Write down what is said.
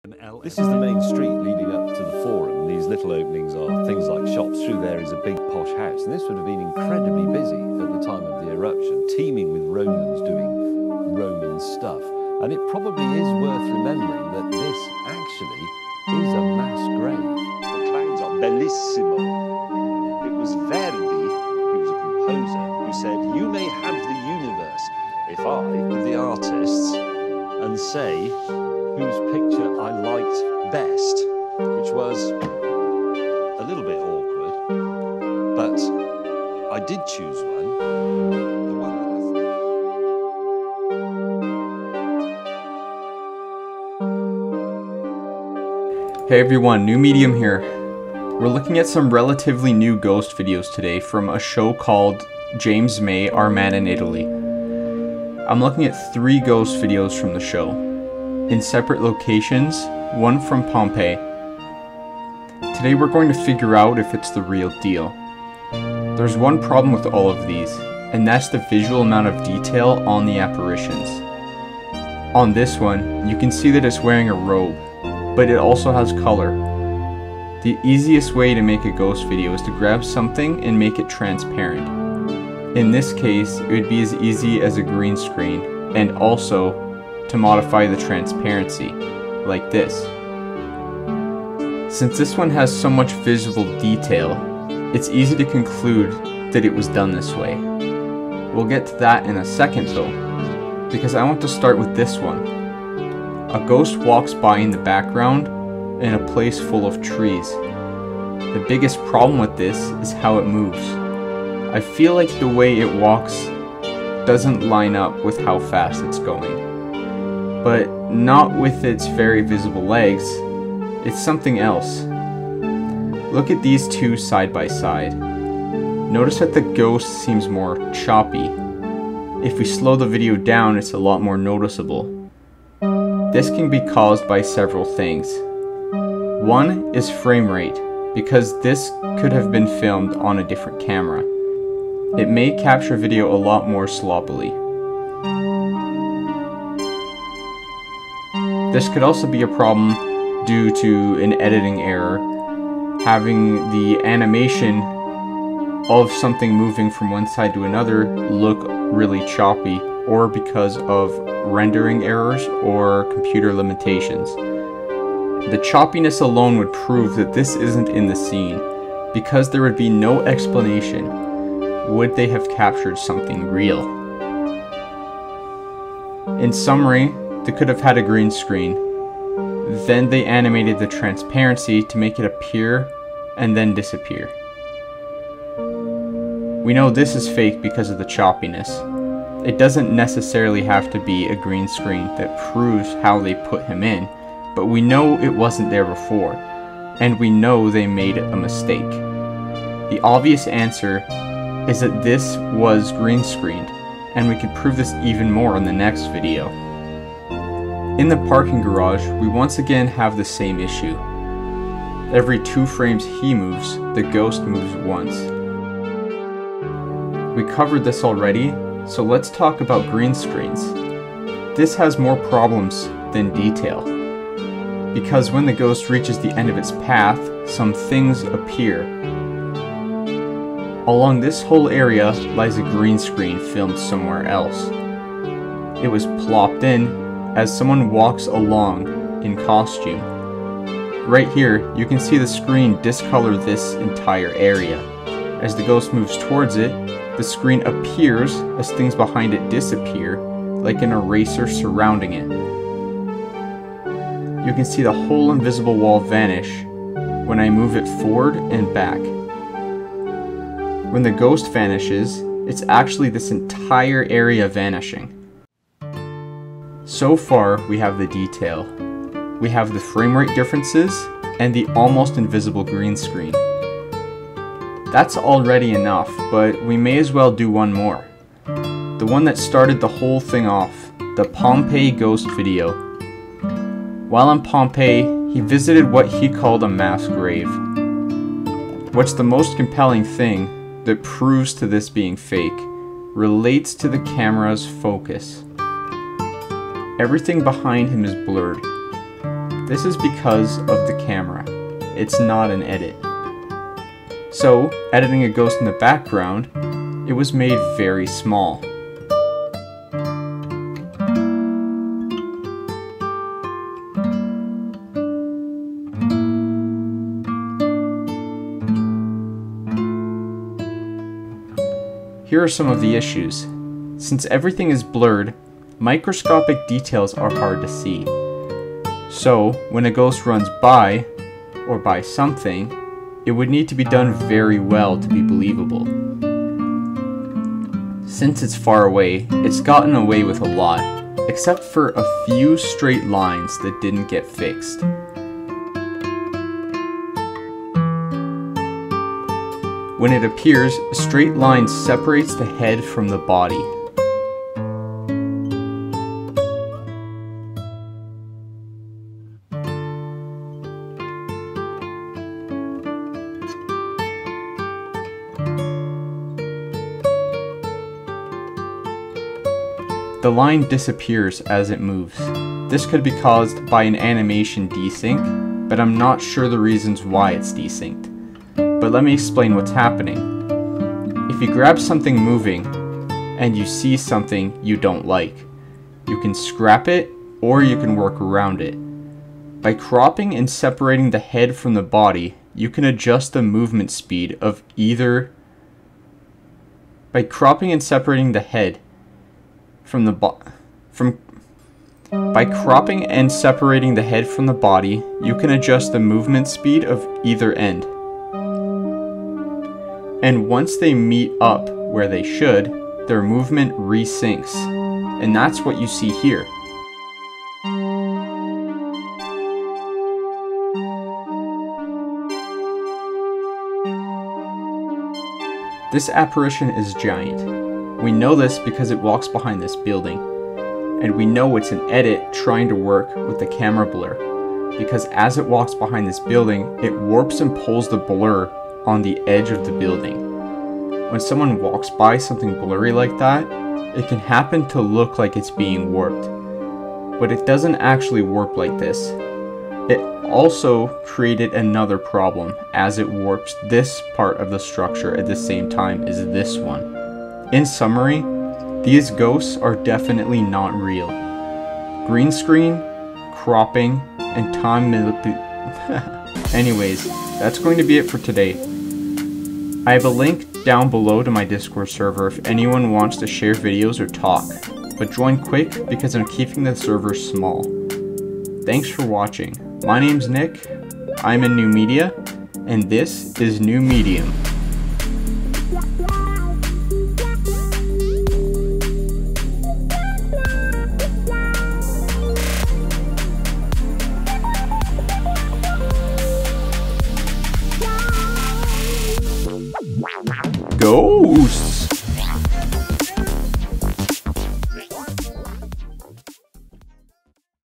This is the main street leading up to the Forum. These little openings are things like shops. Through there is a big posh house, and this would have been incredibly busy at the time of the eruption, teeming with Romans doing Roman stuff. And it probably is worth remembering that this actually is a mass grave. The clouds are bellissimo. It was Verdi, he was a composer, who said, "You may have the universe if I, the artists, and say whose picture I liked best," which was a little bit awkward, but I did choose one. The one that Hey everyone, New Medium here. We're looking at some relatively new ghost videos today from a show called James May, Our Man in Italy. I'm looking at 3 ghost videos from the show, in separate locations, one from Pompeii. Today we're going to figure out if it's the real deal. There's one problem with all of these, and that's the visual amount of detail on the apparitions. On this one, you can see that it's wearing a robe, but it also has color. The easiest way to make a ghost video is to grab something and make it transparent. In this case, it would be as easy as a green screen, and also to modify the transparency, like this. Since this one has so much visible detail, it's easy to conclude that it was done this way. We'll get to that in a second though, because I want to start with this one. A ghost walks by in the background in a place full of trees. The biggest problem with this is how it moves. I feel like the way it walks doesn't line up with how fast it's going. But not with its very visible legs, it's something else. Look at these two side by side. Notice that the ghost seems more choppy. If we slow the video down, it's a lot more noticeable. This can be caused by several things. One is frame rate, because this could have been filmed on a different camera. It may capture video a lot more sloppily. This could also be a problem due to an editing error, having the animation of something moving from one side to another look really choppy, or because of rendering errors or computer limitations. The choppiness alone would prove that this isn't in the scene, because there would be no explanation. Would they have captured something real? In summary, they could have had a green screen. Then they animated the transparency to make it appear and then disappear. We know this is fake because of the choppiness. It doesn't necessarily have to be a green screen that proves how they put him in, but we know it wasn't there before, and we know they made a mistake. The obvious answer is that this was green screened, and we can prove this even more in the next video. In the parking garage, we once again have the same issue. Every 2 frames he moves, the ghost moves once. We covered this already, so let's talk about green screens. This has more problems than detail, because when the ghost reaches the end of its path, some things appear. Along this whole area lies a green screen filmed somewhere else. It was plopped in as someone walks along in costume. Right here, you can see the screen discolor this entire area. As the ghost moves towards it, the screen appears as things behind it disappear, like an eraser surrounding it. You can see the whole invisible wall vanish when I move it forward and back. When the ghost vanishes, it's actually this entire area vanishing. So far, we have the detail. We have the frame rate differences and the almost invisible green screen. That's already enough, but we may as well do one more. The one that started the whole thing off, the Pompeii ghost video. While in Pompeii, he visited what he called a mass grave. What's the most compelling thing that proves to this being fake relates to the camera's focus. Everything behind him is blurred. This is because of the camera. It's not an edit. So, editing a ghost in the background, it was made very small. Here are some of the issues. Since everything is blurred, microscopic details are hard to see. So, when a ghost runs by, or by something, it would need to be done very well to be believable. Since it's far away, it's gotten away with a lot, except for a few straight lines that didn't get fixed. When it appears, a straight line separates the head from the body. The line disappears as it moves. This could be caused by an animation desync, but I'm not sure the reasons why it's desynced. But let me explain what's happening. If you grab something moving, and you see something you don't like, you can scrap it, or you can work around it. By cropping and separating the head from the body, you can adjust the movement speed of either. By cropping and separating the head from the body, you can adjust the movement speed of either end. And once they meet up where they should, their movement resyncs. And that's what you see here. This apparition is giant. We know this because it walks behind this building. And we know it's an edit trying to work with the camera blur, because as it walks behind this building, it warps and pulls the blur on the edge of the building. When someone walks by something blurry like that, it can happen to look like it's being warped. But it doesn't actually warp like this. It also created another problem as it warps this part of the structure at the same time as this one. In summary, these ghosts are definitely not real. Green screen, cropping, and time manipulation. Anyways, that's going to be it for today. I have a link down below to my Discord server if anyone wants to share videos or talk, but join quick because I'm keeping the server small. Thanks for watching. My name's Nick, I'm in New Media, and this is New Medium. Ghosts!